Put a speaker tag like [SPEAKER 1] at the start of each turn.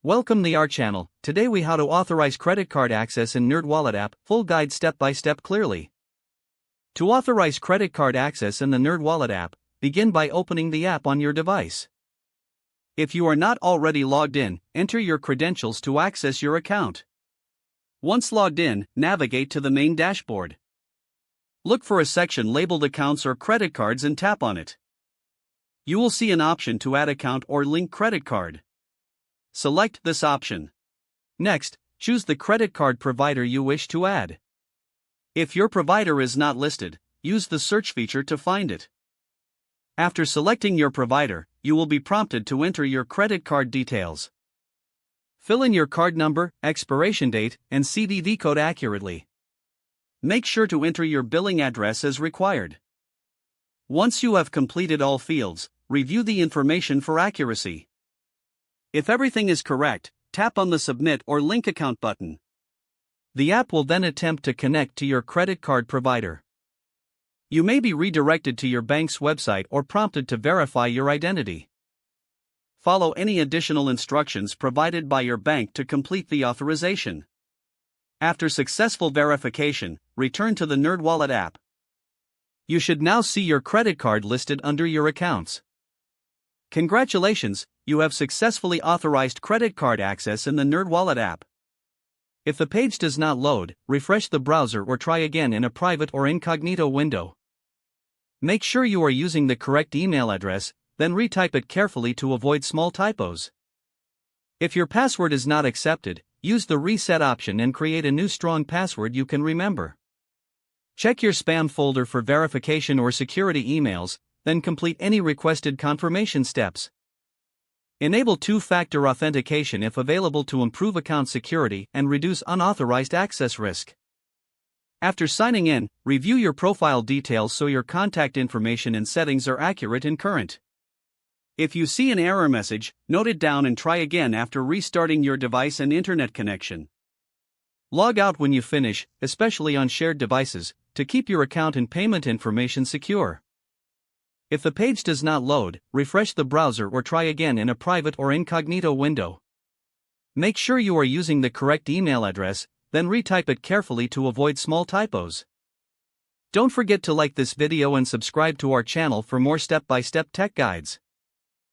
[SPEAKER 1] Welcome to our channel. Today we how to authorize credit card access in NerdWallet app, full guide step by step clearly. To authorize credit card access in the NerdWallet app, begin by opening the app on your device. If you are not already logged in, enter your credentials to access your account. Once logged in, navigate to the main dashboard. Look for a section labeled Accounts or Credit Cards and tap on it. You will see an option to add account or link credit card. Select this option. Next, choose the credit card provider you wish to add. If your provider is not listed, use the search feature to find it. After selecting your provider, you will be prompted to enter your credit card details. Fill in your card number, expiration date, and CVV code accurately. Make sure to enter your billing address as required. Once you have completed all fields, review the information for accuracy. If everything is correct, tap on the Submit or Link Account button. The app will then attempt to connect to your credit card provider. You may be redirected to your bank's website or prompted to verify your identity. Follow any additional instructions provided by your bank to complete the authorization. After successful verification, return to the NerdWallet app. You should now see your credit card listed under your accounts. Congratulations, you have successfully authorized credit card access in the NerdWallet app. If the page does not load, refresh the browser or try again in a private or incognito window. Make sure you are using the correct email address, then retype it carefully to avoid small typos. If your password is not accepted, use the reset option and create a new strong password you can remember. Check your spam folder for verification or security emails, then complete any requested confirmation steps. Enable two-factor authentication if available to improve account security and reduce unauthorized access risk. After signing in, review your profile details so your contact information and settings are accurate and current. If you see an error message, note it down and try again after restarting your device and internet connection. Log out when you finish, especially on shared devices, to keep your account and payment information secure. If the page does not load, refresh the browser or try again in a private or incognito window. Make sure you are using the correct email address, then retype it carefully to avoid small typos. Don't forget to like this video and subscribe to our channel for more step-by-step tech guides.